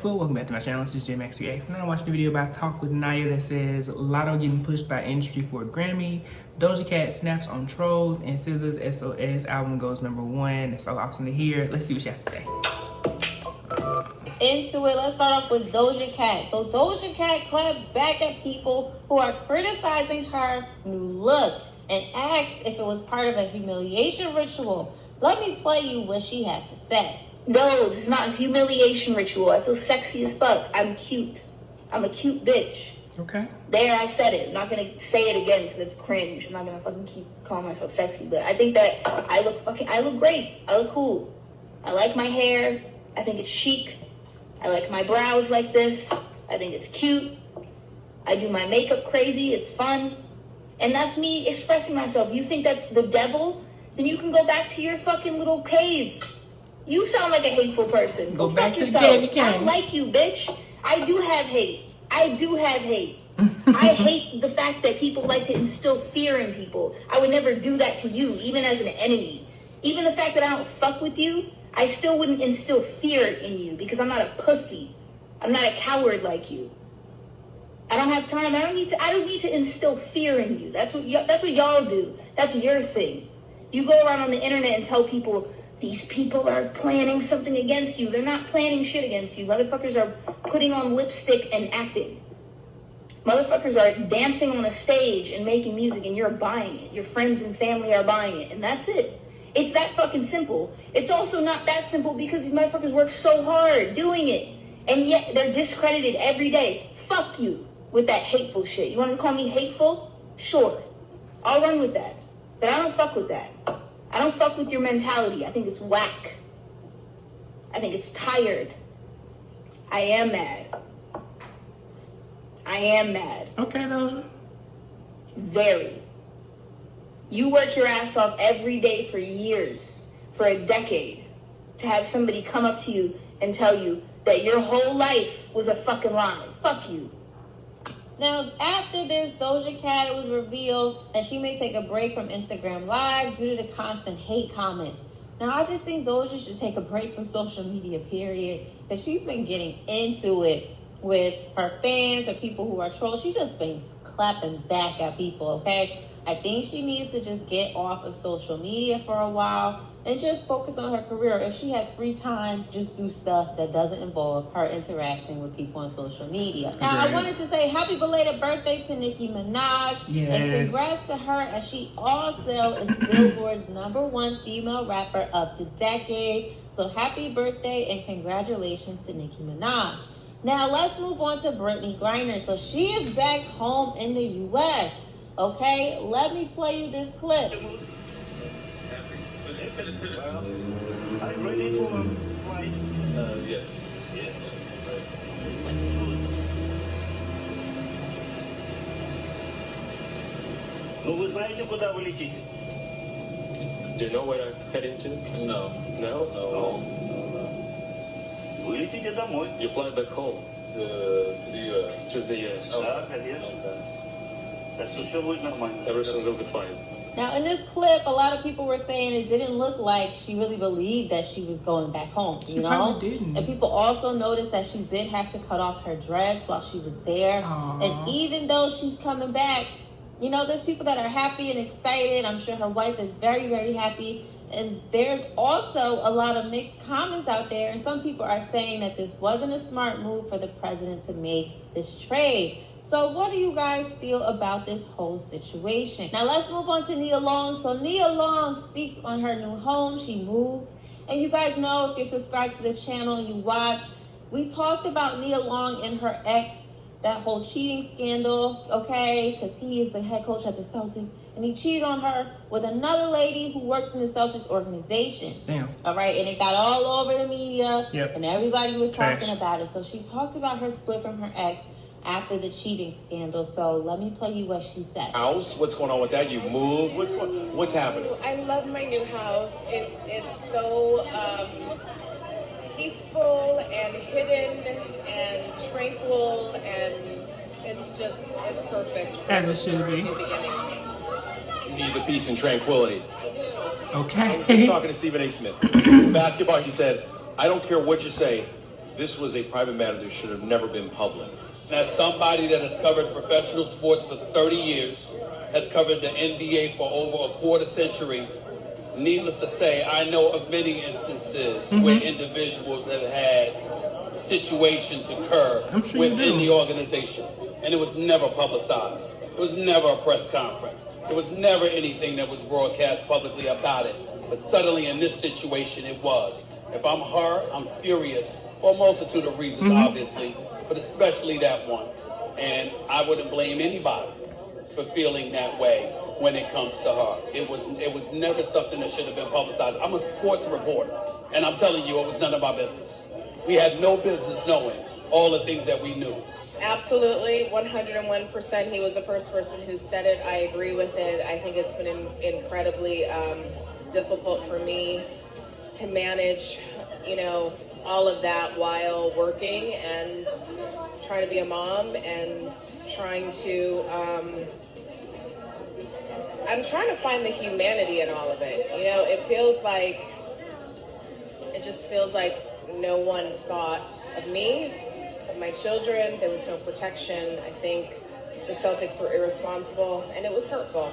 Maxwell. Welcome back to my channel. This is Max Reacts, and I'm watching a video about Talk with Naya that says Latto getting pushed by industry for a Grammy, Doja Cat snaps on trolls, and SZA's S.O.S. album goes #1. It's so awesome to hear. Let's see what she has to say. Into it, let's start off with Doja Cat. So Doja Cat claps back at people who are criticizing her new look and asked if it was part of a humiliation ritual. Let me play you what she had to say. No, this is not a humiliation ritual. I feel sexy as fuck. I'm cute. I'm a cute bitch. Okay. There, I said it. I'm not gonna say it again because it's cringe. I'm not gonna fucking keep calling myself sexy. But I think that I look great. I look cool. I like my hair. I think it's chic. I like my brows like this. I think it's cute. I do my makeup crazy. It's fun. And that's me expressing myself. You think that's the devil? Then you can go back to your fucking little cave. You sound like a hateful person. Go fuck yourself. I don't like you, bitch. I do have hate. I do have hate. I hate the fact that people like to instill fear in people. I would never do that to you, even as an enemy. Even the fact that I don't fuck with you, I still wouldn't instill fear in you because I'm not a pussy. I'm not a coward like you. I don't have time. I don't need to instill fear in you. That's what y'all do. That's your thing. You go around on the internet and tell people, these people are planning something against you. They're not planning shit against you. Motherfuckers are putting on lipstick and acting. Motherfuckers are dancing on a stage and making music and you're buying it. Your friends and family are buying it. And that's it. It's that fucking simple. It's also not that simple because these motherfuckers work so hard doing it. And yet they're discredited every day. Fuck you with that hateful shit. You want to call me hateful? Sure. I'll run with that. But I don't fuck with that. I don't fuck with your mentality. I think it's whack. I think it's tired. I am mad. I am mad. Okay, Doja. Very. You work your ass off every day for years, for a decade, to have somebody come up to you and tell you that your whole life was a fucking lie. Fuck you. Now, after this, Doja Cat, it was revealed that she may take a break from Instagram Live due to the constant hate comments. Now, I just think Doja should take a break from social media, period, because she's been getting into it with her fans or people who are trolls. She's just been clapping back at people, okay? I think she needs to just get off of social media for a while and just focus on her career. If she has free time, just do stuff that doesn't involve her interacting with people on social media. Now, I wanted to say happy belated birthday to Nicki Minaj. Yes. And congrats to her, as she also is Billboard's #1 female rapper of the decade. So happy birthday and congratulations to Nicki Minaj. Now, let's move on to Brittany Griner. So she is back home in the U.S., okay? Let me play you this clip. Well, are you ready for a flight? Yes. Yeah. Ну, вы знаете, куда вы летите? Do you know where I'm heading to? No. No? No. Вы летите домой. You fly back home to the US. Да, конечно. Так что все будет нормально. Everything will be fine. Now, in this clip, a lot of people were saying it didn't look like she really believed that she was going back home, you know? Probably didn't. And people also noticed that she did have to cut off her dreads while she was there. Aww. And even though she's coming back, you know, there's people that are happy and excited. I'm sure her wife is very, very happy. And there's also a lot of mixed comments out there. And some people are saying that this wasn't a smart move for the president to make this trade. So what do you guys feel about this whole situation? Now let's move on to Nia Long. So Nia Long speaks on her new home. She moved. And you guys know, if you're subscribed to the channel and you watch, we talked about Nia Long and her ex, that whole cheating scandal, okay? Because he is the head coach at the Celtics. And he cheated on her with another lady who worked in the Celtics organization. Damn. All right, and it got all over the media. Yep. And everybody was Trash. talking about it. So she talked about her split from her ex after the cheating scandal. So let me play you what she said. House? What's going on with that? You moved? What's happening? I love my new house. It's so peaceful and hidden and tranquil, and it's perfect. As it should be. New beginnings. You need the peace and tranquility. I was Okay. talking to Stephen A. Smith. Basketball, he said, I don't care what you say. This was a private matter that should have never been public. As somebody that has covered professional sports for 30 years, has covered the NBA for over a quarter century, needless to say, I know of many instances where individuals have had situations occur within the organization, and it was never publicized. It was never a press conference. There was never anything that was broadcast publicly about it. But suddenly in this situation, it was. If I'm her, I'm furious for a multitude of reasons, obviously, but especially that one. And I wouldn't blame anybody for feeling that way when it comes to her. It was never something that should have been publicized. I'm a sports reporter, and I'm telling you, it was none of our business. We had no business knowing all the things that we knew. Absolutely, 101%. He was the first person who said it. I agree with it. I think it's been incredibly difficult for me to manage, all of that while working and trying to be a mom and trying to, I'm trying to find the humanity in all of it. It just feels like no one thought of me, of my children. There was no protection. I think the Celtics were irresponsible, and it was hurtful.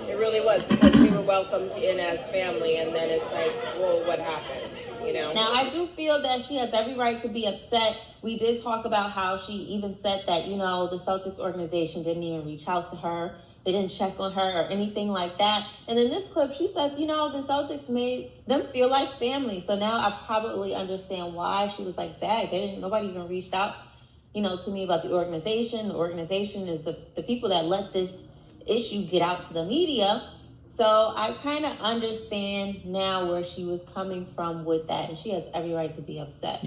It really was, because we were welcomed in as family, and then it's like, whoa, what happened? Now, I do feel that she has every right to be upset. We did talk about how she even said that, the Celtics organization didn't even reach out to her. They didn't check on her or anything like that. And in this clip, she said, the Celtics made them feel like family. So now I probably understand why she was like, dang, nobody even reached out, to me about the organization. The organization is the people that let this issue get out to the media. So I kind of understand now where she was coming from with that. And she has every right to be upset,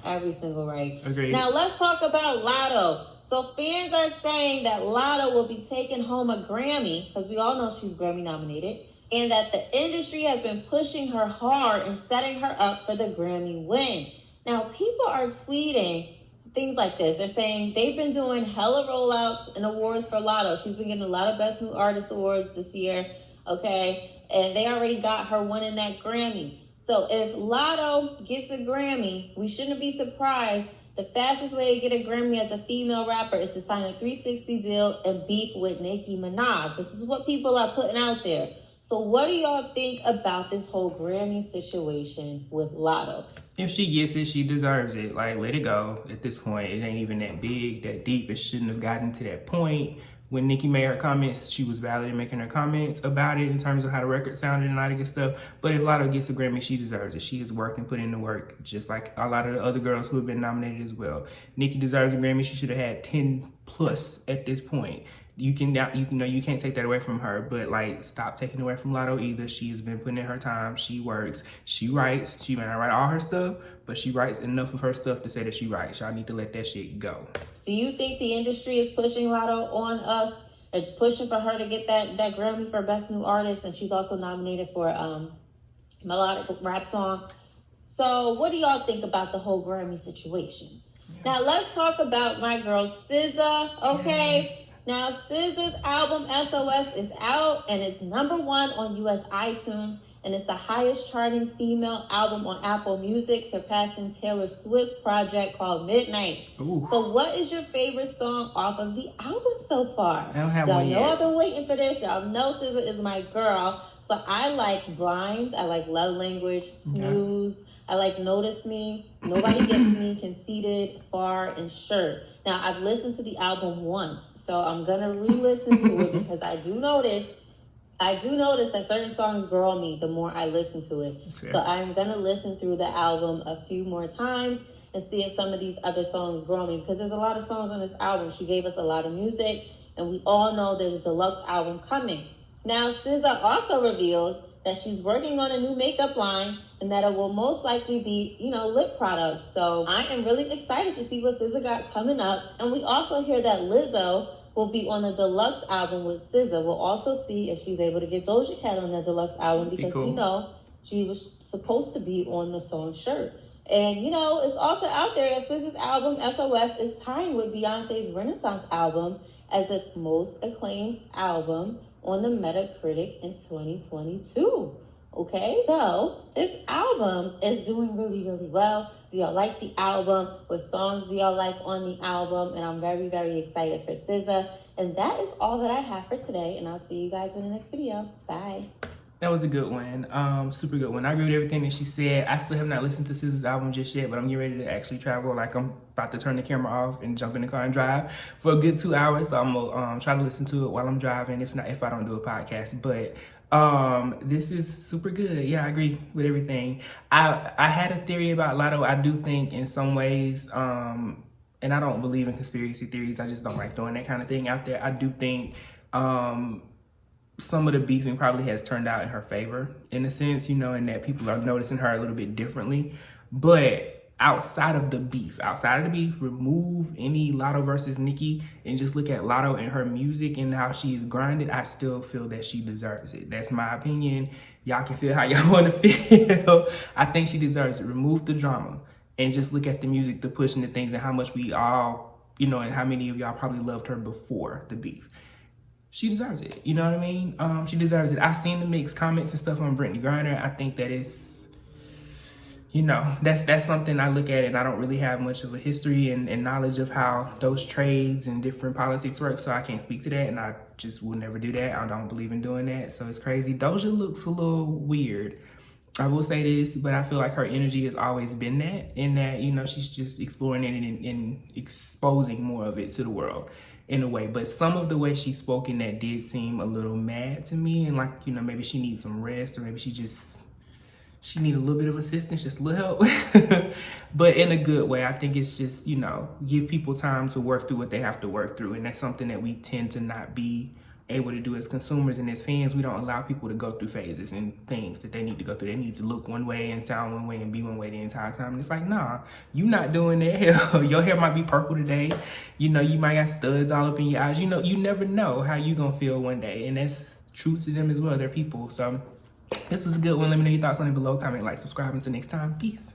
every single right. Agreed. Now let's talk about Latto. So fans are saying that Latto will be taking home a Grammy, because we all know she's Grammy nominated, and that the industry has been pushing her hard and setting her up for the Grammy win. Now people are tweeting things like this. They're saying they've been doing hella rollouts and awards for Latto. She's been getting a lot of Best New Artist awards this year. Okay, and they already got her winning that Grammy. So if Latto gets a Grammy, we shouldn't be surprised. The fastest way to get a Grammy as a female rapper is to sign a 360 deal and beef with Nicki Minaj. This is what people are putting out there. So what do y'all think about this whole Grammy situation with Latto? If she gets it, she deserves it. Like, let it go at this point. It ain't even that big, that deep. It shouldn't have gotten to that point. When Nicki made her comments, she was valid in making her comments about it in terms of how the record sounded and all that good stuff. But if Latto gets a Grammy, she deserves it. She has worked and put in the work, just like a lot of the other girls who have been nominated as well. Nicki deserves a Grammy. She should have had 10 plus at this point. You can't take that away from her, but stop taking away from Latto either. She's been putting in her time. She works. She writes. She may not write all her stuff, but she writes enough of her stuff to say that she writes. Y'all need to let that shit go. Do you think the industry is pushing Latto on us? It's pushing for her to get that Grammy for Best New Artist, and she's also nominated for melodic rap song. So what do y'all think about the whole Grammy situation? Now let's talk about my girl SZA. Okay. Yes. Now, SZA's album S.O.S. is out, and it's #1 on US iTunes, and it's the highest charting female album on Apple Music, surpassing Taylor Swift's project called Midnights. Ooh. So what is your favorite song off of the album so far? I don't have y'all one know yet. I've been waiting for this. Y'all know SZA is my girl. So I like Blinds. I like Love Language, Snooze. Okay. I like Notice Me, Nobody Gets Me, Conceited, Far, and Sure. Now, I've listened to the album once, so I'm going to re-listen to it because I do notice that certain songs grow on me the more I listen to it. So I'm going to listen through the album a few more times and see if some of these other songs grow on me, because there's a lot of songs on this album. She gave us a lot of music, and we all know there's a deluxe album coming. Now, SZA also reveals that she's working on a new makeup line and that it will most likely be, lip products. So I am really excited to see what SZA got coming up. And we also hear that Lizzo will be on the deluxe album with SZA. We'll also see if she's able to get Doja Cat on the deluxe album, because we know she was supposed to be on the song Shirt. And, it's also out there that SZA's album S.O.S. is tying with Beyonce's Renaissance album as the most acclaimed album on the Metacritic in 2022. Okay, so this album is doing really, really well. Do y'all like the album? What songs do y'all like on the album? And I'm very, very excited for SZA. And that is all that I have for today. And I'll see you guys in the next video. Bye. That was a good one, super good one. I agree with everything that she said. I still have not listened to SZA's album just yet, but I'm getting ready to actually travel. Like, I'm about to turn the camera off and jump in the car and drive for a good 2 hours. So I'm gonna try to listen to it while I'm driving, if I don't do a podcast. But this is super good. Yeah, I agree with everything. I had a theory about Latto. I do think in some ways, and I don't believe in conspiracy theories. I just don't like throwing that kind of thing out there. I do think some of the beefing probably has turned out in her favor, in a sense, you know, and that people are noticing her a little bit differently. But outside of the beef, remove any Latto versus Nicki and just look at Latto and her music and how she's grinded. I still feel that she deserves it. That's my opinion. Y'all can feel how y'all want to feel. I think she deserves it. Remove the drama and just look at the music, the push, and the things, and how much we all, you know, and how many of y'all probably loved her before the beef. She deserves it. You know what I mean? She deserves it. I've seen the mixed comments and stuff on Brittany Griner. I think that it's, you know, that's something I look at, and I don't really have much of a history and knowledge of how those trades and different politics work, so I can't speak to that, and I just will never do that. I don't believe in doing that, so it's crazy. Doja looks a little weird. I will say this, but I feel like her energy has always been that, in that, you know, she's just exploring it and exposing more of it to the world in a way. But some of the way she spoke in that did seem a little mad to me, and like, you know, maybe she needs some rest, or maybe she need a little bit of assistance, just a little help. But in a good way. I think it's just, you know, give people time to work through what they have to work through, and that's something that we tend to not be able to do as consumers and as fans. We don't allow people to go through phases and things that they need to go through. They need to look one way and sound one way and be one way the entire time. And it's like, nah, you not doing that. Hell, your hair might be purple today. You know, you might got studs all up in your eyes. You know, you never know how you gonna feel one day. And that's true to them as well. They're people. So this was a good one. Let me know your thoughts on it below. Comment, like, subscribe. Until next time. Peace.